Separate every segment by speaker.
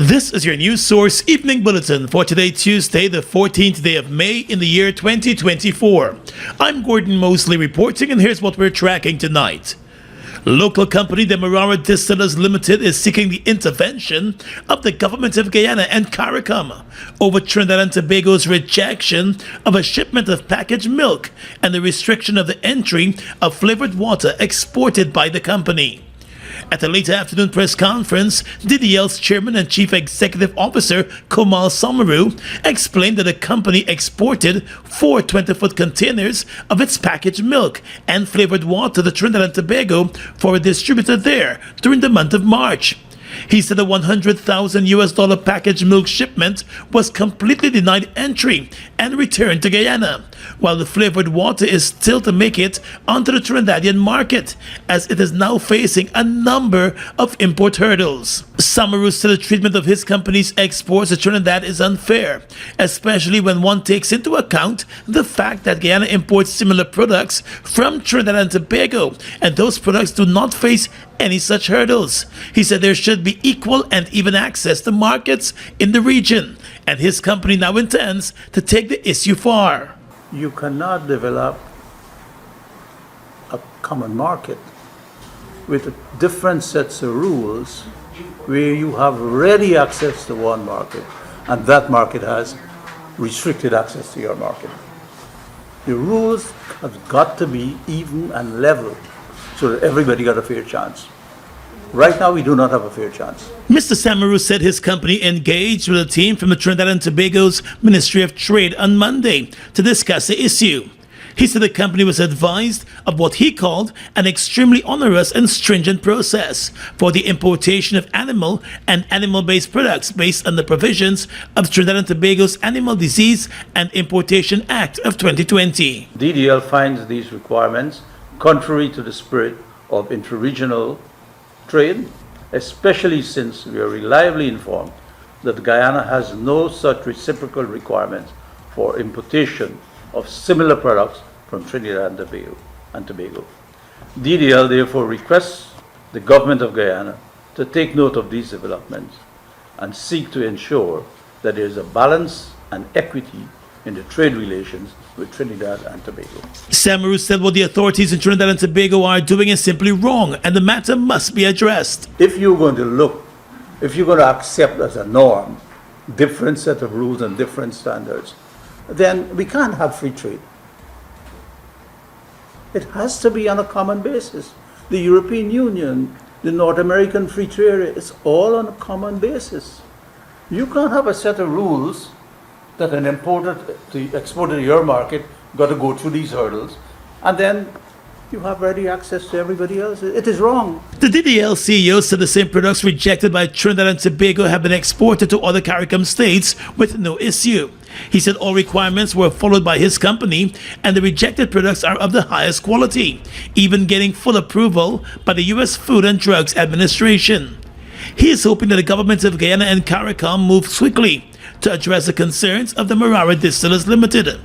Speaker 1: This is your news source evening bulletin for today, Tuesday, the 14th day of May in the year 2024. I'm Gordon Mosley reporting, and here's what we're tracking tonight. Local company Demerara Distillers Limited is seeking the intervention of the government of Guyana and CARICOM over Trinidad and Tobago's rejection of a shipment of packaged milk and the restriction of the entry of flavored water exported by the company. At a late afternoon press conference, DDL's chairman and chief executive officer, Komal Samaru, explained that the company exported 4 20-foot containers of its packaged milk and flavored water to Trinidad and Tobago for a distributor there during the month of March. He said a $100,000 packaged milk shipment was completely denied entry and returned to Guyana, while the flavored water is still to make it onto the Trinidadian market, as it is now facing a number of import hurdles. Samaru said the treatment of his company's exports to Trinidad is unfair, especially when one takes into account the fact that Guyana imports similar products from Trinidad and Tobago, and those products do not face any such hurdles. He said there should be equal and even access to markets in the region, and his company now intends to take the issue far.
Speaker 2: You cannot develop a common market with different sets of rules where you have ready access to one market and that market has restricted access to your market. The rules have got to be even and level so that everybody got a fair chance. Right now, we do not have a fair chance.
Speaker 1: Mr. Samaru said his company engaged with a team from the Trinidad and Tobago's Ministry of Trade on Monday to discuss the issue. He said the company was advised of what he called an extremely onerous and stringent process for the importation of animal and animal-based products based on the provisions of Trinidad and Tobago's Animal Disease and Importation Act of 2020.
Speaker 2: DDL finds these requirements contrary to the spirit of interregional trade, especially since we are reliably informed that Guyana has no such reciprocal requirements for importation of similar products from Trinidad and Tobago. DDL therefore requests the government of Guyana to take note of these developments and seek to ensure that there is a balance and equity in the trade relations with Trinidad and Tobago.
Speaker 1: Samaru said what the authorities in Trinidad and Tobago are doing is simply wrong, and the matter must be addressed.
Speaker 2: If you're going to accept as a norm different set of rules and different standards, then we can't have free trade. It has to be on a common basis. The European Union, the North American Free Trade Area, it's all on a common basis. You can't have a set of rules that an exporter to your market got to go through these hurdles, and then you have ready access to everybody else. It is wrong.
Speaker 1: The DDL CEO said the same products rejected by Trinidad and Tobago have been exported to other CARICOM states with no issue. He said all requirements were followed by his company, and the rejected products are of the highest quality, even getting full approval by the U.S. Food and Drugs Administration. He is hoping that the governments of Guyana and CARICOM move quickly to address the concerns of the Demerara Distillers Limited.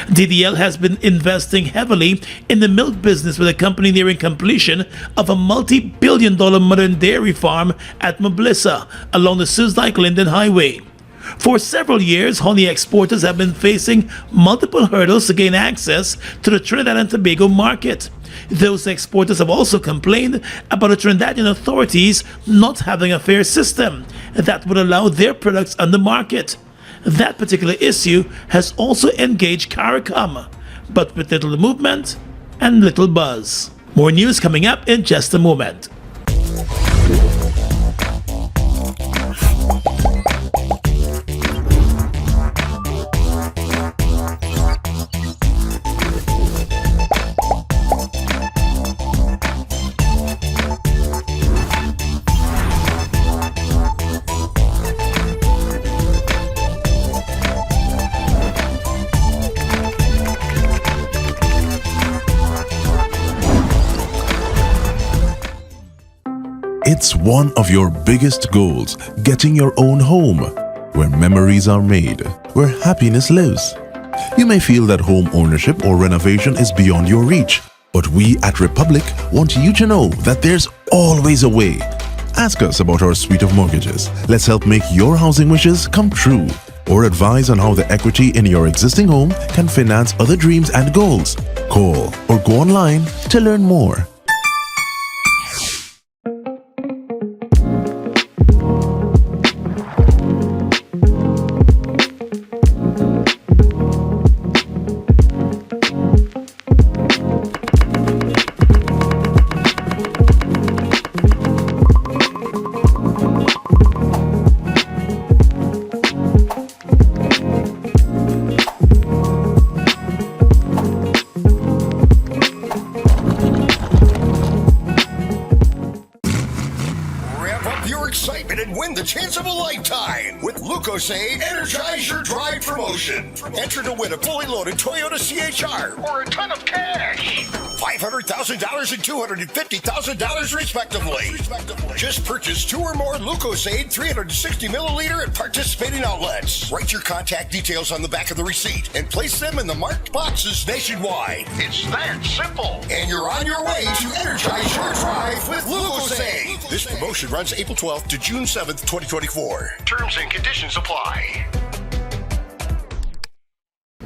Speaker 1: DDL has been investing heavily in the milk business, with a company nearing completion of a multi-billion-dollar modern dairy farm at Moblissa along the Suzdijk-Linden Highway. For several years, honey exporters have been facing multiple hurdles to gain access to the Trinidad and Tobago market. Those exporters have also complained about the Trinidadian authorities not having a fair system that would allow their products on the market. That particular issue has also engaged CARICOM, but with little movement and little buzz. More news coming up in just a moment.
Speaker 3: It's one of your biggest goals, getting your own home, where memories are made, where happiness lives. You may feel that home ownership or renovation is beyond your reach, but we at Republic want you to know that there's always a way. Ask us about our suite of mortgages. Let's help make your housing wishes come true. Or advise on how the equity in your existing home can finance other dreams and goals. Call or go online to learn more.
Speaker 4: Excitement and win the chance of a lifetime with Lucosade Energize Your Drive promotion. Enter to win a fully loaded Toyota CHR or a ton of cash. $500,000 and $250,000 respectively. Just purchase 2 or more Lucosade 360 milliliter at participating outlets. Write your contact details on the back of the receipt and place them in the marked boxes nationwide. It's that simple. And you're on your way to energize your drive with Lucosade. This promotion runs April 12th to June 7th, 2024. Terms and conditions apply.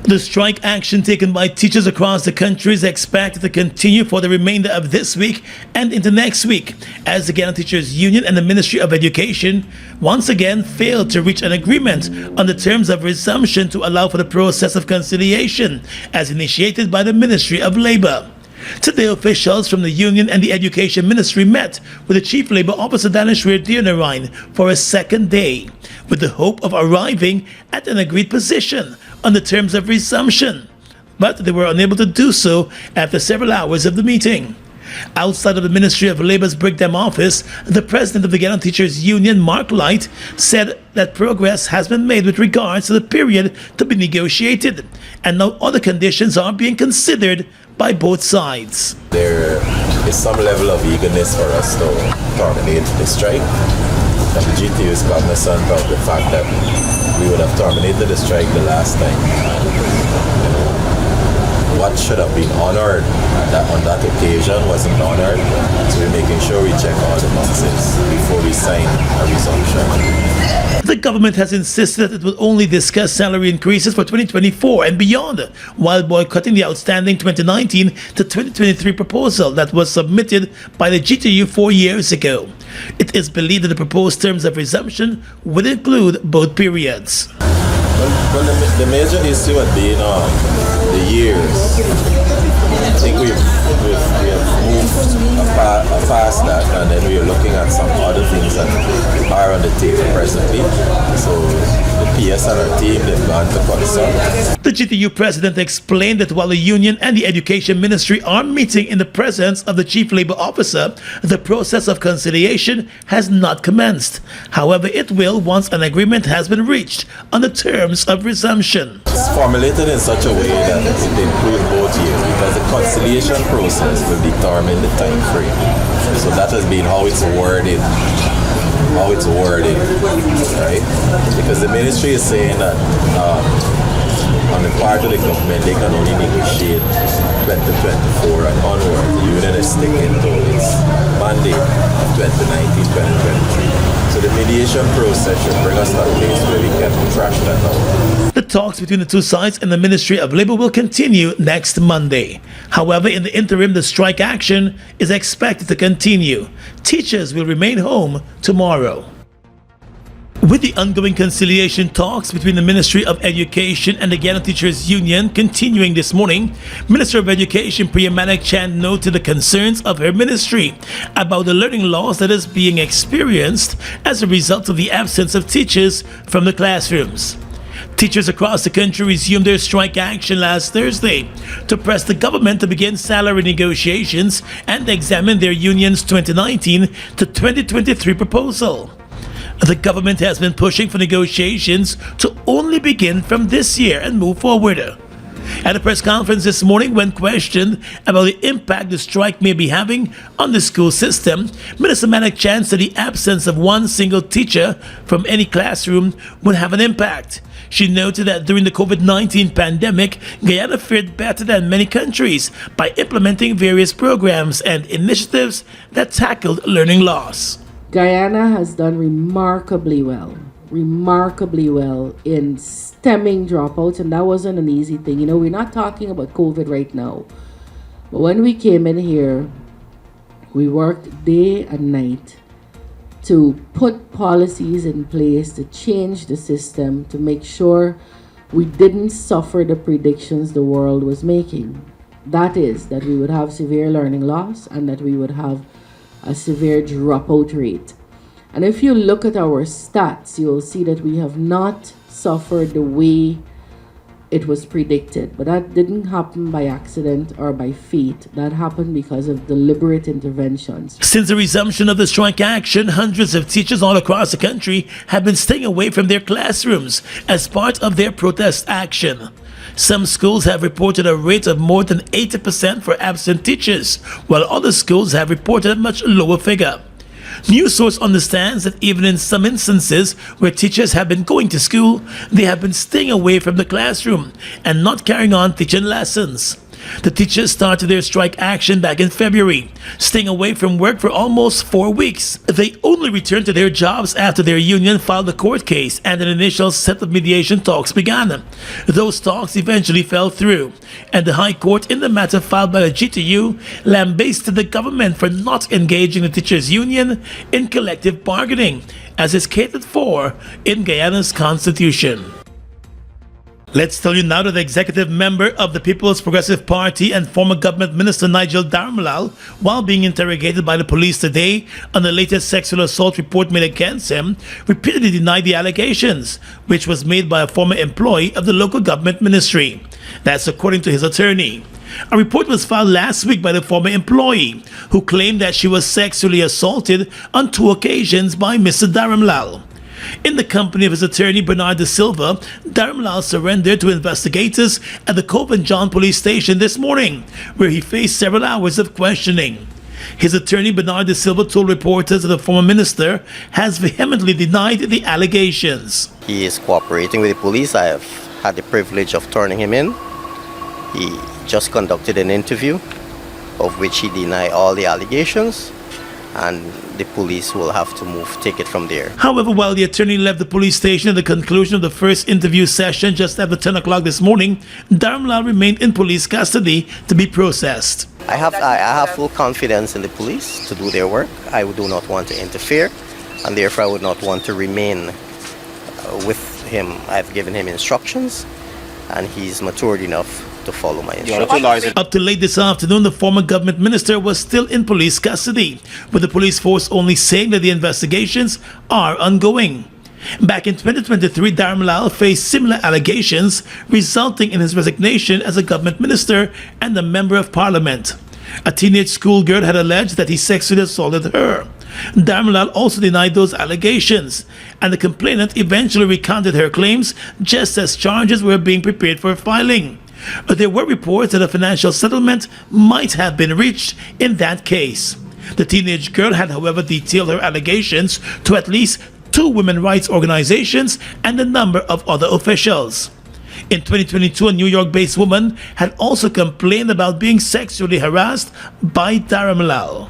Speaker 1: The strike action taken by teachers across the country is expected to continue for the remainder of this week and into next week, as the Guyana Teachers Union and the Ministry of Education once again failed to reach an agreement on the terms of resumption to allow for the process of conciliation, as initiated by the Ministry of Labor. Today, officials from the union and the Education Ministry met with the Chief Labor Officer Danishwar Deonarine for a second day, with the hope of arriving at an agreed position on the terms of resumption, but they were unable to do so after several hours of the meeting. Outside of the Ministry of Labor's Brigham office, the president of the Guyana Teachers Union, Mark Light, said that progress has been made with regards to the period to be negotiated, and now other conditions are being considered by both sides.
Speaker 5: There is some level of eagerness for us to terminate the strike. And the GTU is cognizant of the fact that we would have terminated the strike the last time. What should have been honored on that occasion wasn't honored, so we're making sure we check all the boxes before we sign a resumption.
Speaker 1: The government has insisted that it will only discuss salary increases for 2024 and beyond, while boycotting the outstanding 2019 to 2023 proposal that was submitted by the GTU 4 years ago. It is believed that the proposed terms of resumption would include both periods.
Speaker 5: Well, the major issue would be the years. I think we have moved past that, and then we are looking at some other things that are on the table presently. So the PS and our team, they've gone to consult.
Speaker 1: The GTU president explained that while the union and the Education Ministry are meeting in the presence of the Chief Labor Officer, the process of conciliation has not commenced. However, it will once an agreement has been reached on the terms of resumption.
Speaker 5: It's formulated in such a way that it includes both years, because the conciliation process will determine the time frame. So that has been how it's worded, right? Because the ministry is saying that on the part of the government, they can only negotiate 2024 and onward. The union is sticking to its mandate of 2019-2023. So the mediation process should bring us to a place where we can trash that out.
Speaker 1: The talks between the two sides and the Ministry of Labor will continue next Monday. However, in the interim, the strike action is expected to continue. Teachers will remain home tomorrow. With the ongoing conciliation talks between the Ministry of Education and the Guyana Teachers Union continuing this morning, Minister of Education Priya Manak Chand noted the concerns of her ministry about the learning loss that is being experienced as a result of the absence of teachers from the classrooms. Teachers across the country resumed their strike action last Thursday to press the government to begin salary negotiations and examine their union's 2019 to 2023 proposal. The government has been pushing for negotiations to only begin from this year and move forward. At a press conference this morning, when questioned about the impact the strike may be having on the school system, Minister Manak Chand said the absence of one single teacher from any classroom would have an impact. She noted that during the COVID-19 pandemic, Guyana fared better than many countries by implementing various programs and initiatives that tackled learning loss.
Speaker 6: Guyana has done remarkably well in stemming dropouts, and that wasn't an easy thing. You know, we're not talking about COVID right now, but when we came in here, we worked day and night to put policies in place to change the system to make sure we didn't suffer the predictions the world was making. That is, that we would have severe learning loss and that we would have a severe dropout rate. And if you look at our stats, you'll see that we have not suffered the way it was predicted. But that didn't happen by accident or by fate. That happened because of deliberate interventions.
Speaker 1: Since the resumption of the strike action, hundreds of teachers all across the country have been staying away from their classrooms as part of their protest action. Some schools have reported a rate of more than 80% for absent teachers, while other schools have reported a much lower figure. News source understands that even in some instances where teachers have been going to school, they have been staying away from the classroom and not carrying on teaching lessons. The teachers started their strike action back in February, staying away from work for almost 4 weeks. They only returned to their jobs after their union filed a court case and an initial set of mediation talks began. Those talks eventually fell through, and the High Court in the matter filed by the GTU lambasted the government for not engaging the teachers' union in collective bargaining, as is catered for in Guyana's constitution. Let's tell you now that the executive member of the People's Progressive Party and former government minister Nigel Darmalal, while being interrogated by the police today on the latest sexual assault report made against him, repeatedly denied the allegations, which was made by a former employee of the local government ministry. That's according to his attorney. A report was filed last week by the former employee, who claimed that she was sexually assaulted on 2 occasions by Mr. Darmalal. In the company of his attorney Bernard De Silva, Darmalal surrendered to investigators at the Cove and John police station this morning, where he faced several hours of questioning. His attorney Bernard De Silva told reporters that the former minister has vehemently denied the allegations.
Speaker 7: He is cooperating with the police. I have had the privilege of turning him in. He just conducted an interview of which he denied all the allegations, and the police will have to take it from there.
Speaker 1: However, while the attorney left the police station at the conclusion of the first interview session just after 10 o'clock this morning, Darmalal remained in police custody to be processed.
Speaker 7: I have full confidence in the police to do their work. I do not want to interfere, and therefore I would not want to remain with him. I've given him instructions, and he's matured enough to follow my instructions.
Speaker 1: Up to late this afternoon, the former government minister was still in police custody, with the police force only saying that the investigations are ongoing. Back in 2023, Darmalal faced similar allegations, resulting in his resignation as a government minister and a member of parliament. A teenage schoolgirl had alleged that he sexually assaulted her. Darmalal also denied those allegations, and the complainant eventually recanted her claims just as charges were being prepared for filing. But there were reports that a financial settlement might have been reached in that case. The teenage girl had, however, detailed her allegations to at least 2 women's rights organizations and a number of other officials. In 2022, a New York-based woman had also complained about being sexually harassed by Darmalal.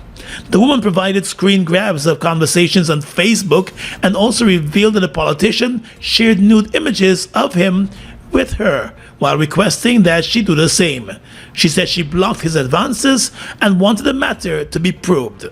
Speaker 1: The woman provided screen grabs of conversations on Facebook and also revealed that a politician shared nude images of him with her while requesting that she do the same. She said she blocked his advances and wanted the matter to be probed.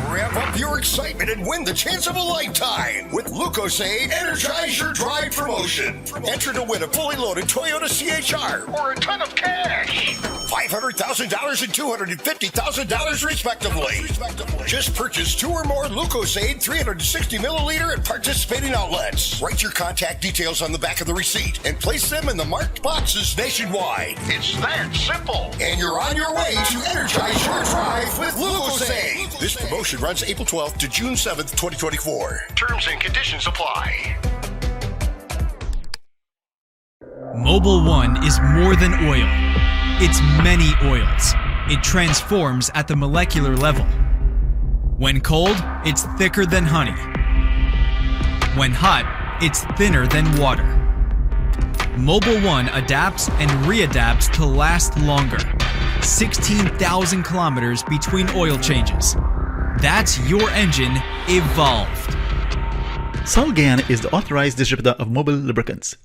Speaker 4: Ramp up your excitement and win the chance of a lifetime with Lucosade Energize Your Drive promotion. Enter to win a fully loaded Toyota CHR or a ton of cash. $500,000 and $250,000 respectively. Just purchase 2 or more Lucosade 360 milliliter at participating outlets. Write your contact details on the back of the receipt and place them in the marked boxes nationwide. It's that simple. And you're on your way to energize your drive with Lucosade. This promotion runs April 12th to June 7th, 2024. Terms and conditions apply.
Speaker 8: Mobil 1 is more than oil. It's many oils. It transforms at the molecular level. When cold, it's thicker than honey. When hot, it's thinner than water. Mobil 1 adapts and readapts to last longer. 16,000 kilometers between oil changes. That's your engine evolved.
Speaker 9: Sol Guyana is the authorized distributor of mobile lubricants.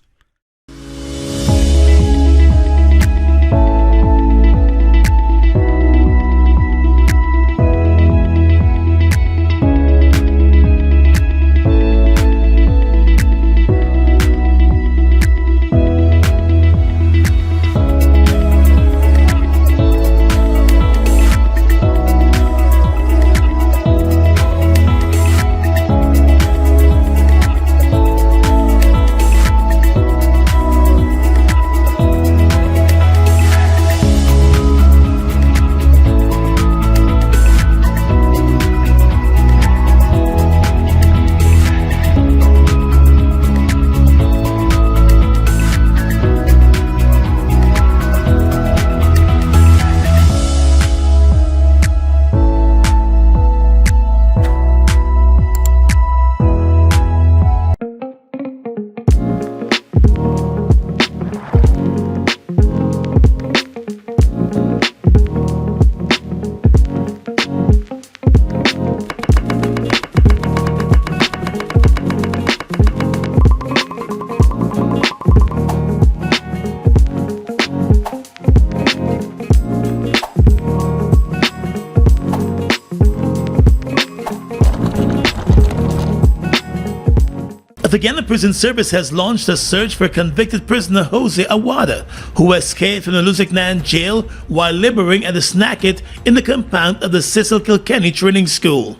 Speaker 1: The Guyana Prison Service has launched a search for convicted prisoner Jose Awada, who escaped from the Lusignan jail while laboring at the snacket in the compound of the Cecil Kilkenny Training School.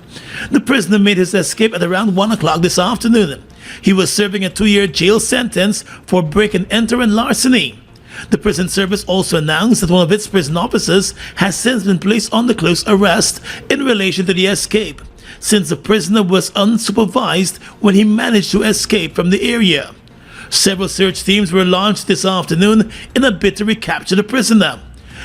Speaker 1: The prisoner made his escape at around 1 o'clock this afternoon. He was serving a 2-year jail sentence for break and enter and larceny. The prison service also announced that one of its prison officers has since been placed under close arrest in relation to the escape, since the prisoner was unsupervised when he managed to escape from the area. Several search teams were launched this afternoon in a bid to recapture the prisoner.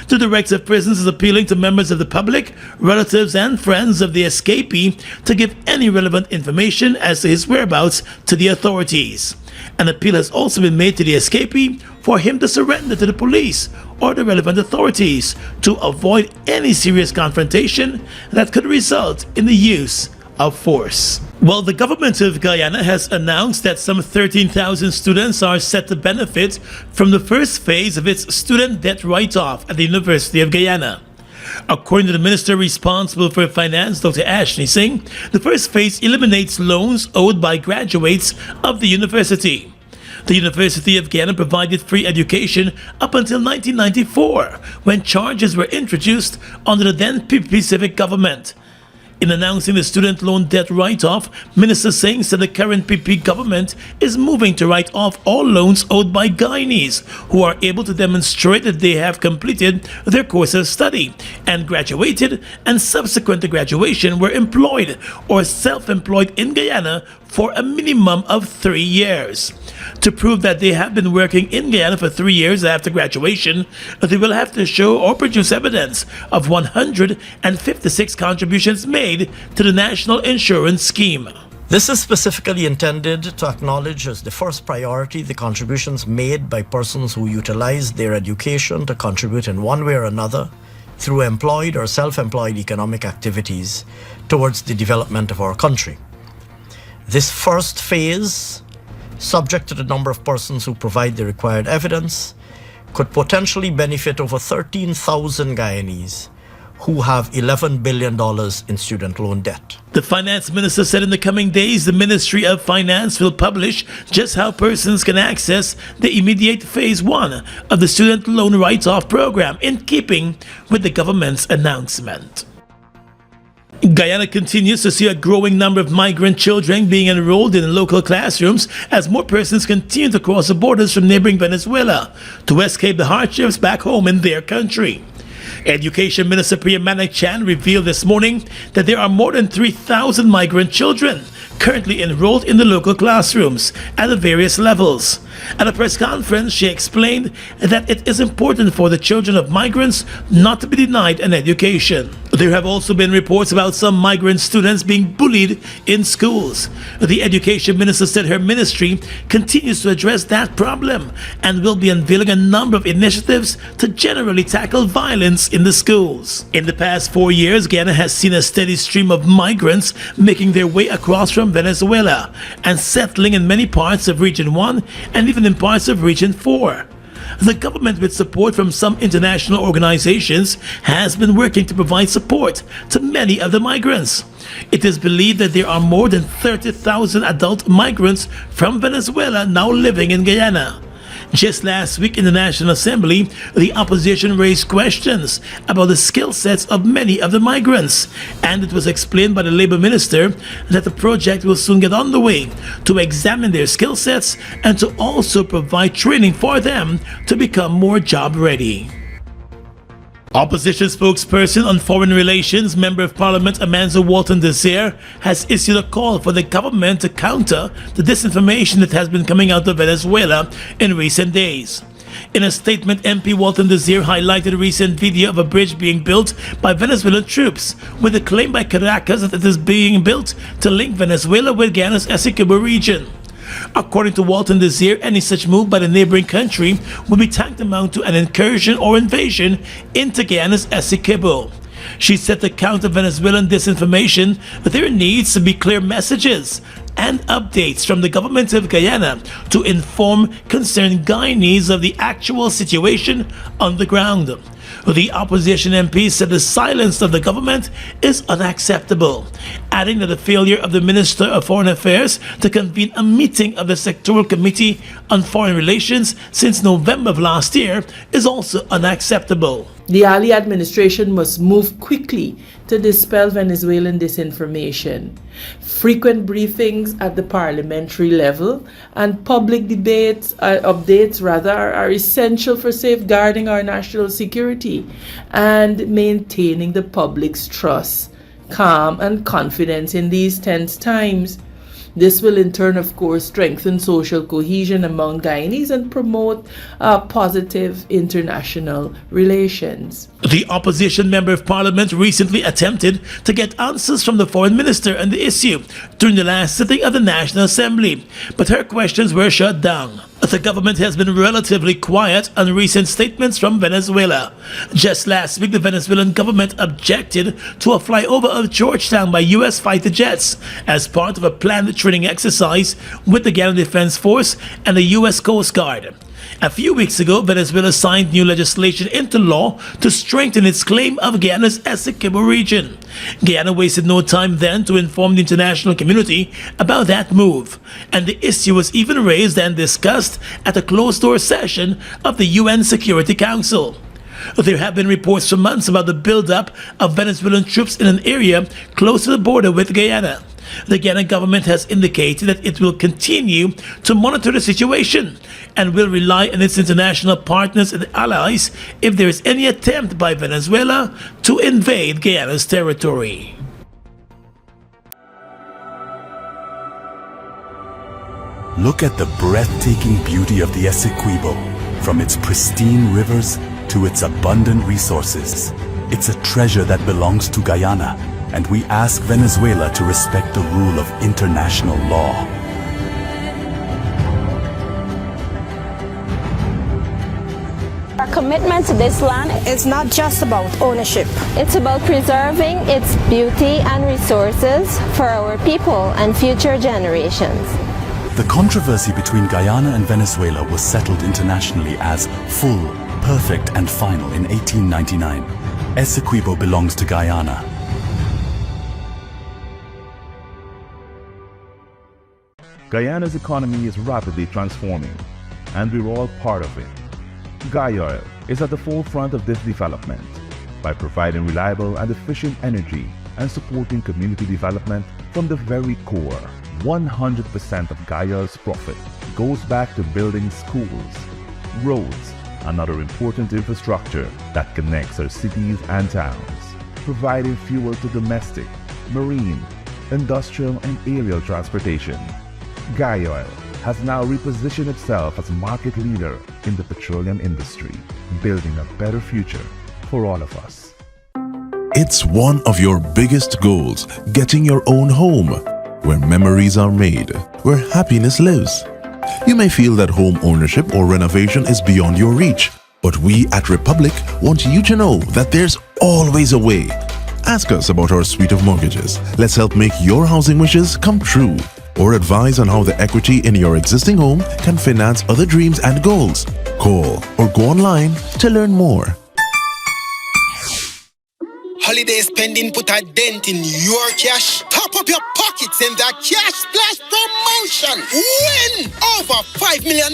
Speaker 1: The Director of Prisons is appealing to members of the public, relatives and friends of the escapee to give any relevant information as to his whereabouts to the authorities. An appeal has also been made to the escapee for him to surrender to the police or the relevant authorities to avoid any serious confrontation that could result in the use of force. Well, the government of Guyana has announced that some 13,000 students are set to benefit from the first phase of its student debt write-off at the University of Guyana. According to the minister responsible for finance, Dr. Ashley Singh, the first phase eliminates loans owed by graduates of the university. The University of Guyana provided free education up until 1994, when charges were introduced under the then PPP Civic government. In announcing the student loan debt write-off, Minister Singh said the current PP government is moving to write off all loans owed by Guyanese who are able to demonstrate that they have completed their course of study and graduated, and subsequent to graduation were employed or self-employed in Guyana for a minimum of 3 years. To prove that they have been working in Guyana for 3 years after graduation, they will have to show or produce evidence of 156 contributions made to the National Insurance Scheme.
Speaker 10: This is specifically intended to acknowledge as the first priority the contributions made by persons who utilize their education to contribute in one way or another through employed or self-employed economic activities towards the development of our country. This first phase, subject to the number of persons who provide the required evidence, could potentially benefit over 13,000 Guyanese who have $11 billion in student loan debt.
Speaker 1: The finance minister said in the coming days the Ministry of Finance will publish just how persons can access the immediate phase 1 of the student loan write-off program, in keeping with the government's announcement. Guyana continues to see a growing number of migrant children being enrolled in local classrooms as more persons continue to cross the borders from neighboring Venezuela to escape the hardships back home in their country. Education Minister Priya Manak Chan revealed this morning that there are more than 3,000 migrant children currently enrolled in the local classrooms at the various levels. At a press conference, she explained that it is important for the children of migrants not to be denied an education. There have also been reports about some migrant students being bullied in schools. The education minister said her ministry continues to address that problem and will be unveiling a number of initiatives to generally tackle violence in the schools. In the past 4 years, Guyana has seen a steady stream of migrants making their way across from Venezuela and settling in many parts of Region 1 and even in parts of Region 4. The government, with support from some international organizations, has been working to provide support to many of the migrants. It is believed that there are more than 30,000 adult migrants from Venezuela now living in Guyana. Just last week in the National Assembly, the opposition raised questions about the skill sets of many of the migrants, and it was explained by the Labour Minister that the project will soon get underway to examine their skill sets and to also provide training for them to become more job ready. Opposition spokesperson on foreign relations, Member of Parliament Amanda Walton Desir, has issued a call for the government to counter the disinformation that has been coming out of Venezuela in recent days. In a statement, MP Walton Desir highlighted a recent video of a bridge being built by Venezuelan troops, with a claim by Caracas that it is being built to link Venezuela with Guyana's Essequibo region. According to Walton Desir, any such move by the neighboring country would be tantamount to an incursion or invasion into Guyana's Essequibo. She said to counter Venezuelan disinformation, there needs to be clear messages and updates from the government of Guyana to inform concerned Guyanese of the actual situation on the ground. The opposition MP said the silence of the government is unacceptable, adding that the failure of the Minister of Foreign Affairs to convene a meeting of the Sectoral Committee on Foreign Relations since November of last year is also unacceptable.
Speaker 6: The Ali administration must move quickly to dispel Venezuelan disinformation. Frequent briefings at the parliamentary level and public updates are essential for safeguarding our national security and maintaining the public's trust, calm and confidence in these tense times. This will in turn, of course, strengthen social cohesion among Guyanese and promote positive international relations.
Speaker 1: The opposition Member of Parliament recently attempted to get answers from the Foreign Minister on the issue during the last sitting of the National Assembly, but her questions were shut down. The government has been relatively quiet on recent statements from Venezuela. Just last week, the Venezuelan government objected to a flyover of Georgetown by U.S. fighter jets as part of a planned training exercise with the Guyana Defense Force and the U.S. Coast Guard. A few weeks ago, Venezuela signed new legislation into law to strengthen its claim of Guyana's Essequibo region. Guyana wasted no time then to inform the international community about that move, and the issue was even raised and discussed at a closed-door session of the UN Security Council. There have been reports for months about the build-up of Venezuelan troops in an area close to the border with Guyana. The Guyana government has indicated that it will continue to monitor the situation and will rely on its international partners and allies if there is any attempt by Venezuela to invade Guyana's territory.
Speaker 11: Look at the breathtaking beauty of the Essequibo, from its pristine rivers to its abundant resources. It's a treasure that belongs to Guyana, and we ask Venezuela to respect the rule of international law.
Speaker 12: Our commitment to this land is not just about ownership. It's about preserving its beauty and resources for our people and future generations.
Speaker 11: The controversy between Guyana and Venezuela was settled internationally as full, perfect and final in 1899. Essequibo belongs to Guyana.
Speaker 13: Guyana's economy is rapidly transforming, and we're all part of it. Guyoil is at the forefront of this development by providing reliable and efficient energy and supporting community development from the very core. 100% of Guyoil's profit goes back to building schools, roads, and other important infrastructure that connects our cities and towns, providing fuel to domestic, marine, industrial, and aerial transportation. Guyoil has now repositioned itself as market leader in the petroleum industry, building a better future for all of us.
Speaker 3: It's one of your biggest goals, getting your own home, where memories are made, where happiness lives. You may feel that home ownership or renovation is beyond your reach, but we at Republic want you to know that there's always a way. Ask us about our suite of mortgages. Let's help make your housing wishes come true. Or advise on how the equity in your existing home can finance other dreams and goals. Call or go online to learn more.
Speaker 14: Holiday spending put a dent in your cash. Top up your pockets in the Cash Splash promotion. Win over $5 million,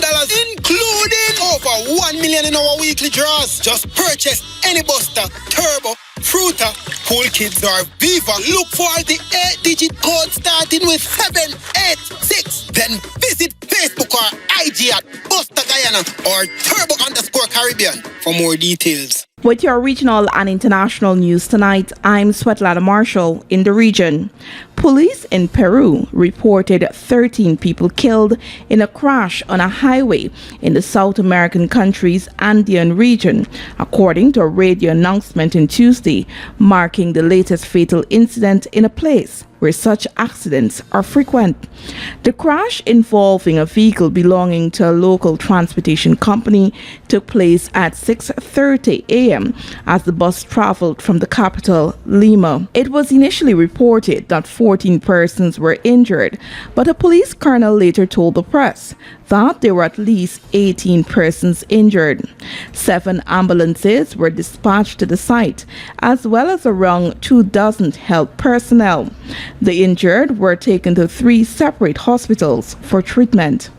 Speaker 14: including over $1 million in our weekly draws. Just purchase any Buster, Turbo, Fruita, Cool Kids or Viva. Look for the 8-digit code starting with 786. Then visit Facebook or IG at Buster Guyana or Turbo_Caribbean for more details.
Speaker 15: With your regional and international news tonight, I'm Svetlana Marshall in the region. Police in Peru reported 13 people killed in a crash on a highway in the South American country's Andean region, according to a radio announcement on Tuesday, marking the latest fatal incident in a place where such accidents are frequent. The crash involving a vehicle belonging to a local transportation company took place at 6:30 a.m. as the bus traveled from the capital, Lima. It was initially reported that 14 persons were injured, but a police colonel later told the press that there were at least 18 persons injured. 7 ambulances were dispatched to the site, as well as around 24 health personnel. The injured were taken to 3 separate hospitals for treatment.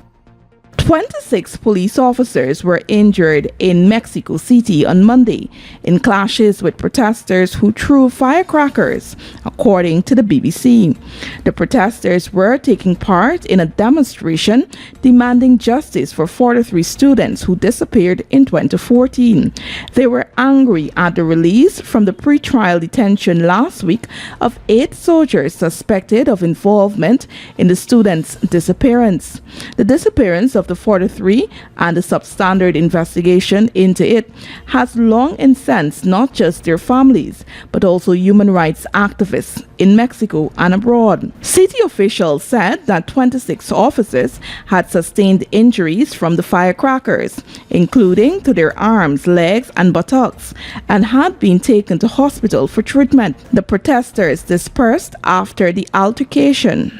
Speaker 15: 26 police officers were injured in Mexico City on Monday in clashes with protesters who threw firecrackers, according to the BBC. The protesters were taking part in a demonstration demanding justice for 43 students who disappeared in 2014. They were angry at the release from the pre-trial detention last week of 8 soldiers suspected of involvement in the students' disappearance. The disappearance of the 43 and the substandard investigation into it has long incensed not just their families, but also human rights activists in Mexico and abroad. City officials said that 26 officers had sustained injuries from the firecrackers, including to their arms, legs, and buttocks, and had been taken to hospital for treatment. The protesters dispersed after the altercation.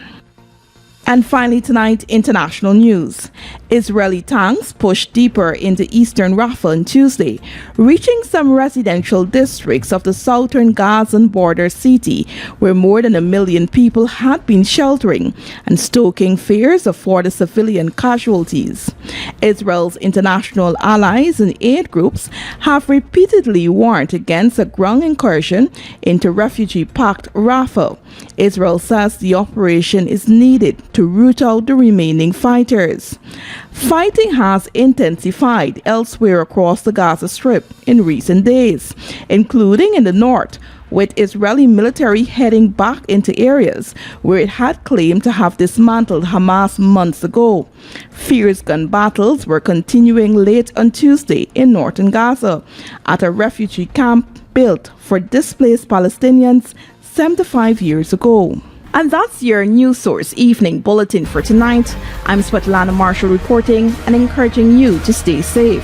Speaker 15: And finally tonight, international news. Israeli tanks pushed deeper into eastern Rafah on Tuesday, reaching some residential districts of the southern Gazan border city, where more than 1 million people had been sheltering, and stoking fears of further civilian casualties. Israel's international allies and aid groups have repeatedly warned against a ground incursion into refugee-packed Rafah. Israel says the operation is needed to root out the remaining fighters. Fighting has intensified elsewhere across the Gaza Strip in recent days, including in the north, with Israeli military heading back into areas where it had claimed to have dismantled Hamas months ago. Fierce gun battles were continuing late on Tuesday in northern Gaza at a refugee camp built for displaced Palestinians 75 years ago. And that's your News Source Evening Bulletin for tonight. I'm Svetlana Marshall reporting and encouraging you to stay safe.